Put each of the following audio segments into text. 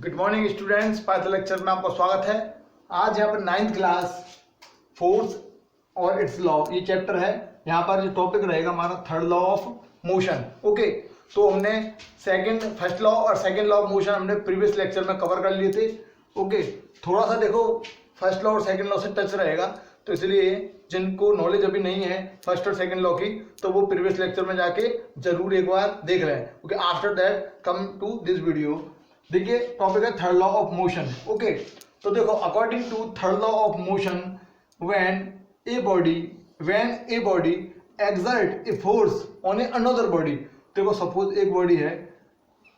Good morning students, Python lecture में आपका स्वागत है। आज यहाँ पर 9th क्लास फोर्स और इट्स लॉ ये चैप्टर है। यहाँ पर जो टॉपिक रहेगा हमारा third law of motion. Okay, तो हमने फर्स्ट लॉ और सेकंड लॉ ऑफ मोशन हमने प्रीवियस लेक्चर में कवर कर लिए थे। ओके, थोड़ा सा देखो फर्स्ट लॉ और सेकंड लॉ से टच रहेगा, तो इसलिए जिनको नॉलेज अभी नहीं है फर्स्ट और सेकंड लॉ की, तो वो प्रीवियस लेक्चर में जाके जरूर एक बार देख लें। Okay, after that come to this video. देखिए टॉपिक है third law of motion. Okay, तो देखो according to third law of motion when a body exert a force on a another body. देखो सपोज एक बॉडी है,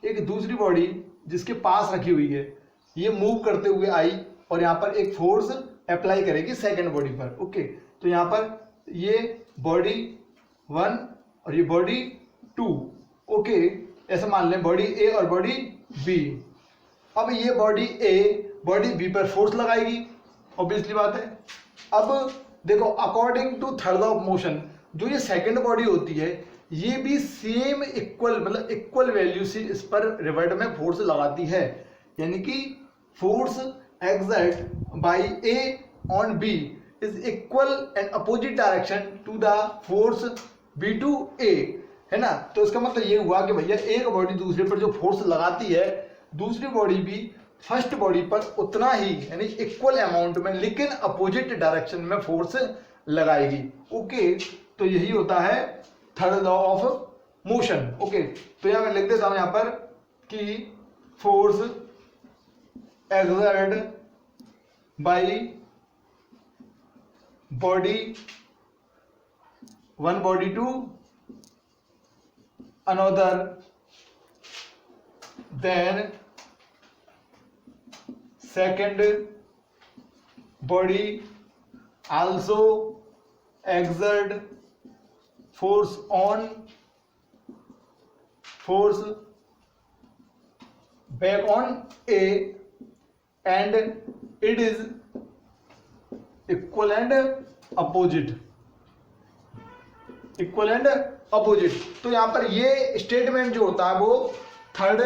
एक दूसरी body जिसके पास रखी हुई है, ये मूव करते हुए आई और यहाँ पर एक फोर्स अप्लाई करेगी सेकेंड बॉडी पर। ओके, तो यहाँ पर ये बॉडी 1 और ये बॉडी 2। ओके, ऐसा मान लें बॉडी ए और बॉडी बी। अब ये बॉडी ए बॉडी बी पर फोर्स लगाएगी, ऑब्वियसली बात है। अब देखो according to third law of motion जो ये सेकंड बॉडी होती है ये भी सेम इक्वल वैल्यू से इस पर रिवर्ट में फोर्स लगाती है, यानी कि force exert by A on B is equal and opposite direction to the force B to A, है ना। तो इसका मतलब ये हुआ कि भैया एक बॉडी दूसरे पर जो फोर्स लगाती है दूसरी बॉडी भी फर्स्ट बॉडी पर उतना ही यानी इक्वल अमाउंट में लेकिन अपोजिट डायरेक्शन में फोर्स लगाएगी। ओके, तो यही होता है third law of motion. Okay, तो यहां मैं लिख देता हूं यहाँ पर कि force exert by body one body two another, then second body also exert force back on A and it is equal and opposite। तो यहाँ पर ये स्टेटमेंट जो होता है वो थर्ड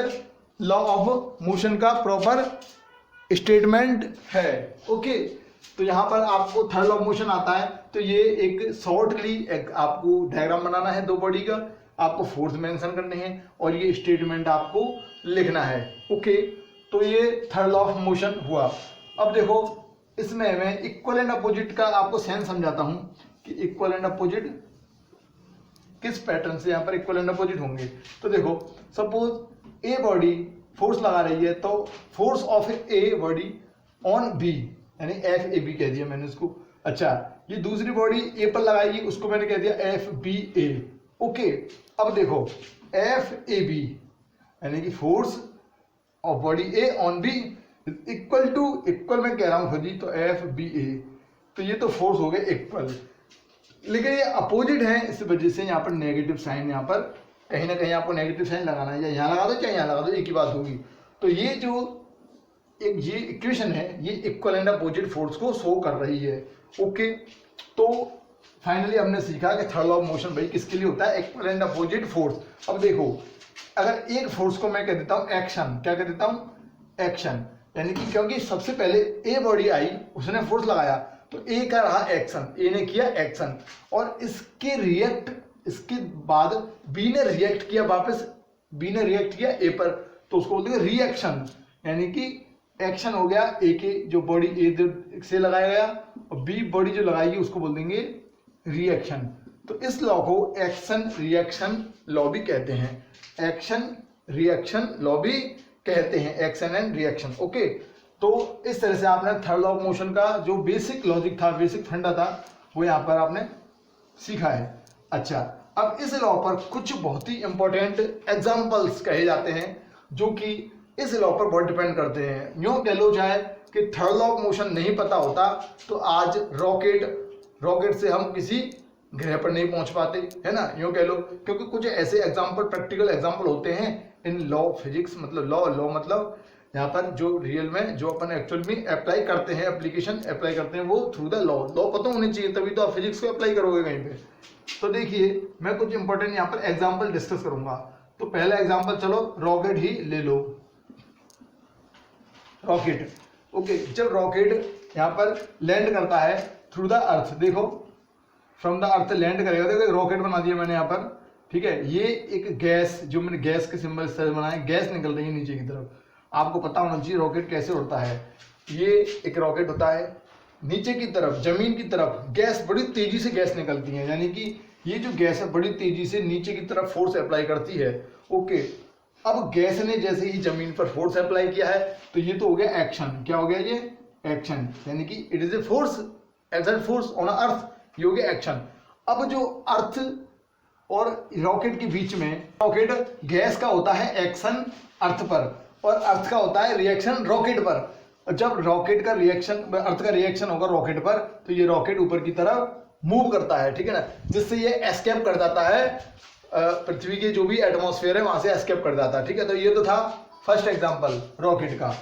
लॉ ऑफ मोशन का प्रॉपर स्टेटमेंट है। ओके, तो यहाँ पर आपको थर्ड लॉ ऑफ मोशन आता है तो ये एक शॉर्टली आपको डायग्राम बनाना है दो बॉडी का, आपको फोर्स मेंशन करने हैं और ये स्टेटमेंट आपको लिखना है। ओके, तो ये थर्ड लॉ ऑफ मोशन हुआ। अब देखो इसमें मैं इक्वल एंड अपोजिट का आपको सेंस समझाता हूं कि इक्वल एंड अपोजिट किस पैटर्न से यहाँ पर इक्वल एंड अपोजिट होंगे। तो देखो सपोज ए बॉडी फोर्स लगा रही है तो force of A body on B यानी एफ ए बी कह दिया मैंने उसको। अच्छा, ये दूसरी बॉडी ए पर लगाएगी, उसको मैंने कह दिया एफ बी ए। ओके, अब देखो एफ ए बी यानी कि force of body A on B equal मैं कह रहा हूं खुद ही, तो एफ बी ए, तो ये तो फोर्स हो गए इक्वल, लेकिन ये अपोजिट है, इस वजह से यहाँ पर नेगेटिव साइन, यहाँ पर कहीं ना कहीं आपको नेगेटिव साइन लगाना है, या यहाँ लगा दो चाहे यहाँ लगा दो, एक ही बात होगी। तो ये जो ये इक्वेशन है ये इक्वल एंड अपोजिट फोर्स को शो कर रही है। ओके, तो फाइनली हमने सीखा कि थर्ड लॉ ऑफ मोशन भाई किसके लिए होता है, इक्वल एंड अपोजिट फोर्स। अब देखो अगर एक फोर्स को मैं कह देता हूँ एक्शन, क्या कह देता हूँ एक्शन, यानी कि क्योंकि सबसे पहले ए बॉडी आई उसने फोर्स लगाया तो ए का रहा एक्शन, ए ने किया एक्शन और इसके बाद बी ने रिएक्ट किया, वापस बी ने रिएक्ट किया ए पर, तो उसको बोलते हैं रिएक्शन, यानी कि एक्शन हो गया ए के जो बॉडी ए से लगाया गया और बी बॉडी जो लगाएगी उसको बोल देंगे रिएक्शन। तो इस लॉ को एक्शन रिएक्शन लॉ भी कहते हैं, एक्शन रिएक्शन लॉ भी कहते हैं, एक्शन एंड रिएक्शन। ओके, तो इस तरह से आपने थर्ड लॉ ऑफ मोशन का जो बेसिक लॉजिक था, बेसिक फंडा था, वो यहाँ पर आपने सीखा है। अच्छा, अब इस लॉ पर कुछ बहुत ही इंपॉर्टेंट एग्जांपल्स कहे जाते हैं जो कि इस लॉ पर बहुत डिपेंड करते हैं। यूँ कह लो चाहे कि थर्ड लॉ ऑफ मोशन नहीं पता होता तो आज रॉकेट से हम किसी ग्रह पर नहीं पहुंच पाते, है ना, यूँ कह लो, क्योंकि कुछ ऐसे एग्जाम्पल प्रैक्टिकल एग्जाम्पल होते हैं इन लॉ फिजिक्स, मतलब लॉ मतलब यहाँ पर जो रियल में जो अपन एक्चुअल में अप्लाई करते हैं, एप्लीकेशन अप्लाई करते हैं वो थ्रू द लॉ पता होनी चाहिए, तभी तो आप फिजिक्स को अप्लाई करोगे कहीं पे। तो देखिए मैं कुछ इंपॉर्टेंट यहाँ पर एग्जाम्पल डिस्कस करूंगा। तो पहला एग्जाम्पल चलो रॉकेट ही ले लो। रॉकेट। ओके, जब रॉकेट यहाँ पर लैंड करता है थ्रू द अर्थ, देखो फ्रॉम द अर्थ लैंड करेगा, देखो एक रॉकेट बना दिया मैंने यहाँ पर, ठीक है। ये एक गैस, जो मैंने गैस के सिंबल इस तरह बनाए, गैस निकल रही है नीचे की तरफ। आपको पता होना चाहिए रॉकेट कैसे उड़ता है। ये एक रॉकेट होता है, नीचे की तरफ जमीन की तरफ गैस, बड़ी तेजी से गैस निकलती है, यानी कि ये जो गैस है बड़ी तेजी से नीचे की तरफ फोर्स अप्लाई करती है। ओके, अब गैस ने जैसे ही जमीन पर फोर्स अप्लाई किया है तो ये तो हो गया एक्शन। क्या हो गया ये? एक्शन, यानी कि it is a force, exert force on earth, ये हो गया एक्शन। अब जो अर्थ और रॉकेट के बीच में, रॉकेट गैस का होता है एक्शन अर्थ पर और अर्थ का होता है रिएक्शन रॉकेट पर। और जब रॉकेट का रिएक्शन, अर्थ का रिएक्शन होगा रॉकेट पर, तो ये रॉकेट ऊपर की तरफ मूव करता है, ठीक है ना, जिससे ये एस्केप कर जाता है पृथ्वी के जो भी एटमॉस्फेयर है वहां से एस्केप कर जाता है, ठीक है। तो ये तो था फर्स्ट एग्जांपल रॉकेट का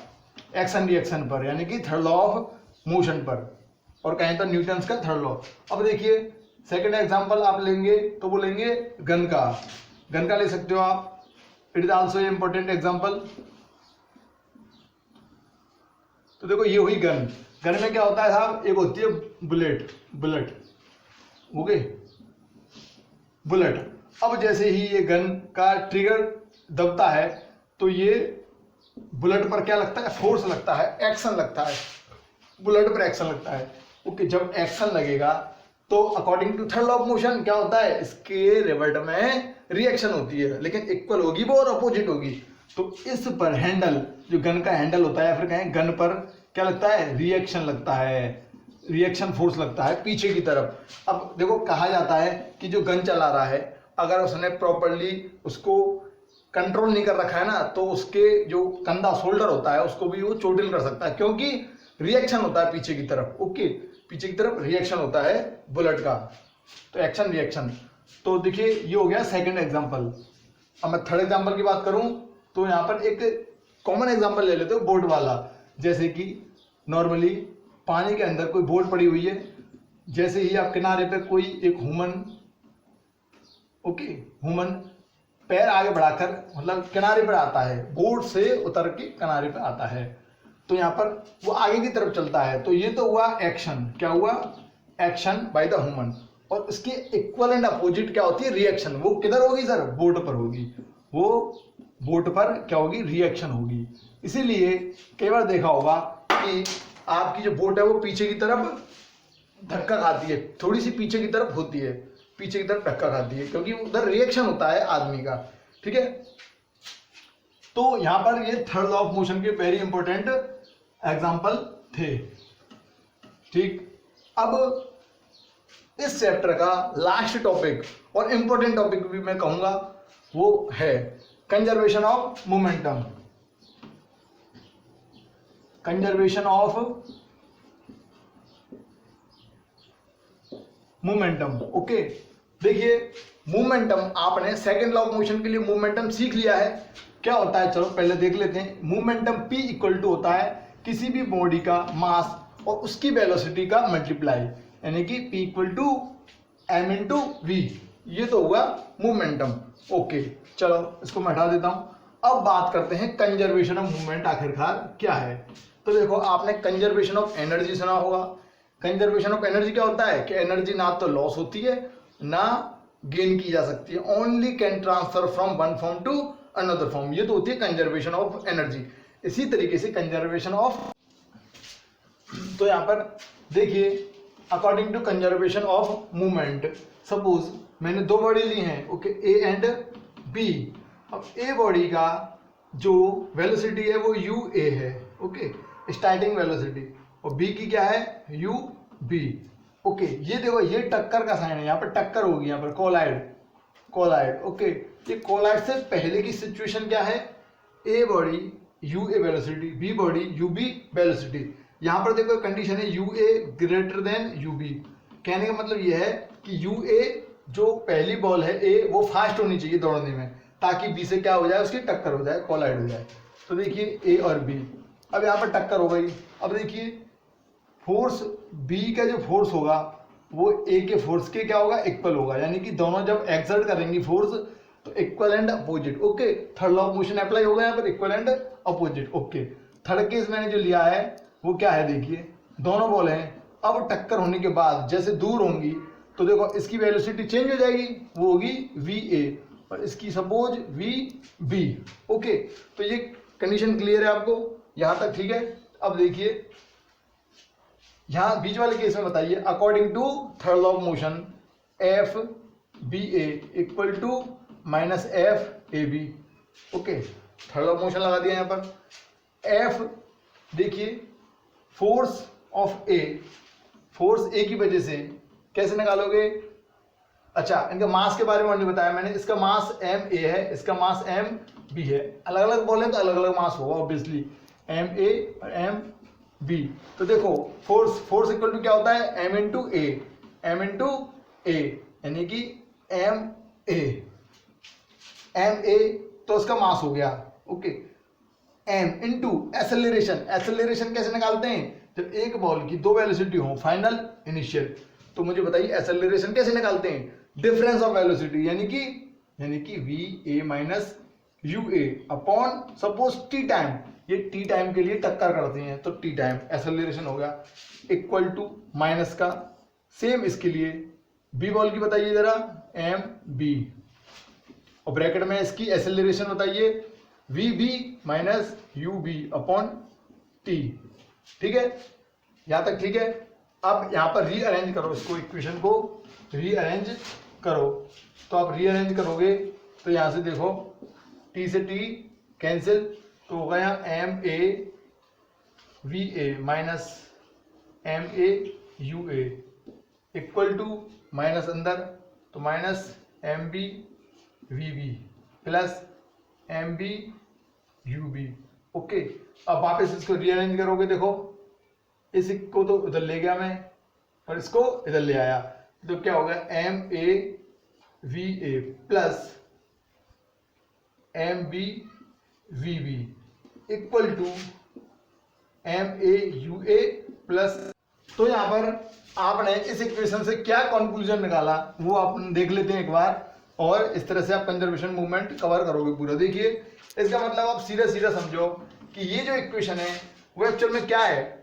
एक्शन रिएक्शन पर, यानी कि थर्ड लॉ ऑफ मोशन पर, और कहें तो न्यूटन्स का थर्ड लॉ। अब देखिए सेकंड एग्जांपल आप लेंगे तो बोलेंगे गन का, गन का ले सकते हो आप, it is also important example. तो देखो ये हुई गन। गन में क्या होता है साहब, एक होती है बुलेट, बुलेट हो गई बुलेट। अब जैसे ही ये गन का ट्रिगर दबता है तो ये बुलेट पर क्या लगता है, फोर्स लगता है, एक्शन लगता है, बुलेट पर एक्शन लगता है। ओके, जब एक्शन लगेगा तो according to third law of motion क्या होता है, इसके रिवर्ट में रिएक्शन होती है, लेकिन इक्वल होगी वो और अपोजिट होगी। तो इस पर हैंडल, जो गन का हैंडल होता है, फिर कहें गन पर क्या लगता है, रिएक्शन लगता है, रिएक्शन फोर्स लगता है पीछे की तरफ। अब देखो कहा जाता है कि जो गन चला रहा है अगर उसने प्रॉपरली उसको कंट्रोल नहीं कर रखा है ना, तो उसके जो कंधा शोल्डर होता है उसको भी वो चोटिल कर सकता है, क्योंकि रिएक्शन होता है पीछे की तरफ। ओके, पीछे की तरफ रिएक्शन होता है बुलेट का, तो एक्शन रिएक्शन। तो देखिए ये हो गया सेकंड एग्जांपल। अब मैं थर्ड एग्जांपल की बात करूं तो यहाँ पर एक कॉमन एग्जांपल ले लेते हो, बोट वाला। जैसे कि नॉर्मली पानी के अंदर कोई बोट पड़ी हुई है, जैसे ही आप किनारे पे कोई एक ह्यूमन, ओके, ह्यूमन पैर आगे बढ़ाकर मतलब किनारे पर आता है, बोट से उतर के किनारे पे आता है, तो यहाँ पर वो आगे की तरफ चलता है, तो ये तो हुआ एक्शन। क्या हुआ? Action by the human. और इसके इक्वल एंड अपोजिट क्या होती है, रिएक्शन। वो किधर होगी सर? बोट पर होगी। वो बोट पर क्या होगी, रिएक्शन होगी। इसीलिए कई बार देखा होगा कि आपकी जो बोट है वो पीछे की तरफ धक्का खाती है, थोड़ी सी पीछे की तरफ होती है, पीछे की तरफ धक्का खाती है, क्योंकि उधर रिएक्शन होता है आदमी का, ठीक है। तो यहां पर ये थर्ड लॉ ऑफ मोशन के वेरी इंपॉर्टेंट एग्जाम्पल थे, ठीक। अब इस चैप्टर का लास्ट टॉपिक और इंपॉर्टेंट टॉपिक भी मैं कहूंगा वो है conservation of momentum. Conservation of momentum. Okay, देखिए मोमेंटम आपने सेकंड लॉ ऑफ मोशन के लिए मोमेंटम सीख लिया है, क्या होता है चलो पहले देख लेते हैं। मोमेंटम P इक्वल टू होता है किसी भी बॉडी का मास और उसकी वेलोसिटी का मल्टीप्लाई, यानी कि P equal to m into v, ये तो हुआ मोमेंटम। ओके, चलो इसको मैं हटा देता हूं। अब बात करते हैं कंजर्वेशन ऑफ मूवमेंट आखिरकार क्या है। तो देखो आपने कंजर्वेशन ऑफ एनर्जी सुना होगा। कंजर्वेशन ऑफ एनर्जी क्या होता है कि एनर्जी ना तो लॉस होती है ना गेन की जा सकती है, only can transfer from one form to another form, ये तो होती है कंजर्वेशन ऑफ एनर्जी। इसी तरीके से कंजर्वेशन ऑफ, तो यहाँ पर देखिए according to conservation of movement, suppose मैंने दो बॉडी ली हैं, ओके, ए एंड बी। अब ए बॉडी का जो वेलोसिटी है वो यू ए है, ओके, स्टार्टिंग वेलोसिटी, और बी की क्या है, यू बी। ओके, ये देखो ये टक्कर का साइन है, यहाँ पर टक्कर होगी, यहाँ पर कोलाइड, कोलाइड। ओके, ये कोलाइड से पहले की सिचुएशन क्या है, A body u A velocity, B body u B velocity. यहाँ पर देखो कंडीशन है u A greater than u B. कहने का मतलब ये है कि यू ए जो पहली बॉल है ए वो फास्ट होनी चाहिए दौड़ने में, ताकि बी से क्या हो जाए, उसकी टक्कर हो जाए, कोलाइड हो जाए। तो देखिए ए और बी, अब यहाँ पर टक्कर हो गई। अब देखिए फोर्स बी का जो फोर्स होगा वो ए के फोर्स के क्या होगा, इक्वल होगा, यानी कि दोनों जब एक्सर्ट करेंगी फोर्स तो equal and opposite. Okay, third law of motion apply होगा यहाँ पर, equal and opposite. Okay, third case मैंने जो लिया है वो क्या है, देखिए दोनों बॉल हैं, अब टक्कर होने के बाद जैसे दूर होंगी तो देखो इसकी वेलोसिटी चेंज हो जाएगी, वो होगी va और इसकी सपोज vb। ओके, तो ये कंडीशन क्लियर है आपको यहां तक, ठीक है। अब देखिए यहां बीच वाले केस में बताइए, according to third law of motion F B A equal to minus F A B. Okay, third law of motion लगा दिया यहां पर। एफ देखिए force of A, force A की वजह से कैसे निकालोगे, अच्छा इनका मास के बारे में नहीं बताया मैंने, इसका मास एम ए है, इसका मास एम बी है, अलग अलग बोले तो अलग अलग मास होगा ऑब्वियसली, एम ए और एम बी। तो देखो फोर्स इक्वल टू क्या होता है, m into A, m into A यानी कि एम ए तो उसका मास हो गया। Okay, m into acceleration, acceleration कैसे निकालते हैं, जब एक बॉल की दो वेलोसिटी हो, फाइनल इनिशियल, तो मुझे बताइए एक्सेलरेशन कैसे निकालते हैं, डिफरेंस ऑफ वेलोसिटी यानी कि we A minus U A upon suppose T time, ये टी टाइम के लिए टक्कर करते हैं तो टी टाइम एक्सेलरेशन हो गया, इक्वल टू माइनस का सेम इसके लिए बी बॉल की बताइए जरा, एम बी और ब्रैकेट में इसकी एक्सेलरेशन बताइए v B minus u B upon t. ठीक है, यहां तक ठीक है। अब यहां पर रीअरेंज करो इसको, इक्वेशन को रीअरेंज करो, तो आप रीअरेंज करोगे तो यहां से देखो टी से टी कैंसिल, तो होगा यहाँ m A v A minus m A u A equal to minus अंदर तो minus m B v B plus m B u B. Okay, अब वापस इसको रीअरेंज करोगे, देखो इस को तो इधर ले गया मैं और इसको इधर ले आया, तो क्या होगा m A v A plus m B v B equal to m A u A plus. तो यहां पर आपने इस इक्वेशन से क्या कंक्लूजन निकाला वो आप देख लेते हैं एक बार, और इस तरह से आप कंजर्वेशन मूवमेंट कवर करोगे पूरा। देखिए इसका मतलब आप सीधा सीधा समझो कि ये जो इक्वेशन है वो एक्चुअल में क्या है,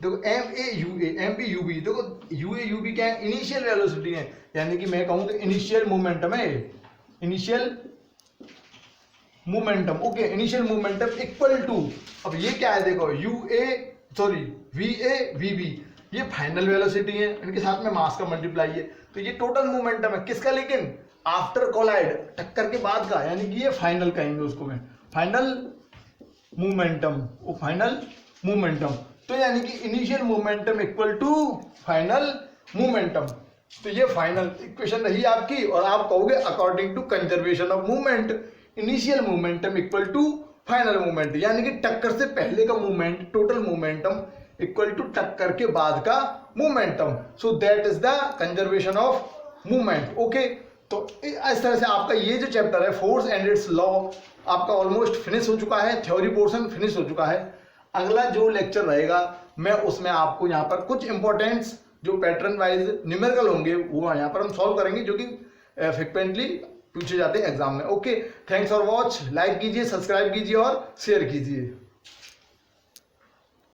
देखो m A u A m B u B, देखो यू ए यू बी क्या है, इनिशियल वेलोसिटी है, यानी कि मैं कहूं तो इनिशियल मोमेंटम है, initial momentum. Okay, initial momentum equal to, अब ये क्या है देखो वी ए वी बी, ये फाइनल वेलोसिटी है, इनके साथ में मास का मल्टीप्लाई है, तो ये टोटल मोमेंटम है किसका, लेकिन आफ्टर कोलाइड, टक्कर के बाद का, यानी कि ये फाइनल कहेंगे उसको मैं, फाइनल मोमेंटम, वो फाइनल मोमेंटम, तो यानी कि initial momentum equal to final momentum. तो ये फाइनल इक्वेशन रही आपकी, और आप कहोगे according to conservation of movement initial momentum equal to final movement, यानी कि टक्कर से पहले का movement total momentum equal to टक्कर के बाद का momentum, so that is the conservation of movement. Okay, तो इस तरह से आपका ये जो चैप्टर है फोर्स एंड इट्स लॉ आपका ऑलमोस्ट फिनिश हो चुका है, थ्योरी पोर्शन फिनिश हो चुका है। अगला जो लेक्चर रहेगा मैं उसमें आपको यहाँ पर कुछ इंपॉर्टेंट्स जो पैटर्न वाइज न्यूमेरिकल होंगे वो यहाँ पर हम सॉल्व करेंगे, जो कि फ्रिक्वेंटली पूछे जाते हैं एग्जाम में। Okay, thanks for watch, like कीजिए, सब्सक्राइब कीजिए और शेयर कीजिए।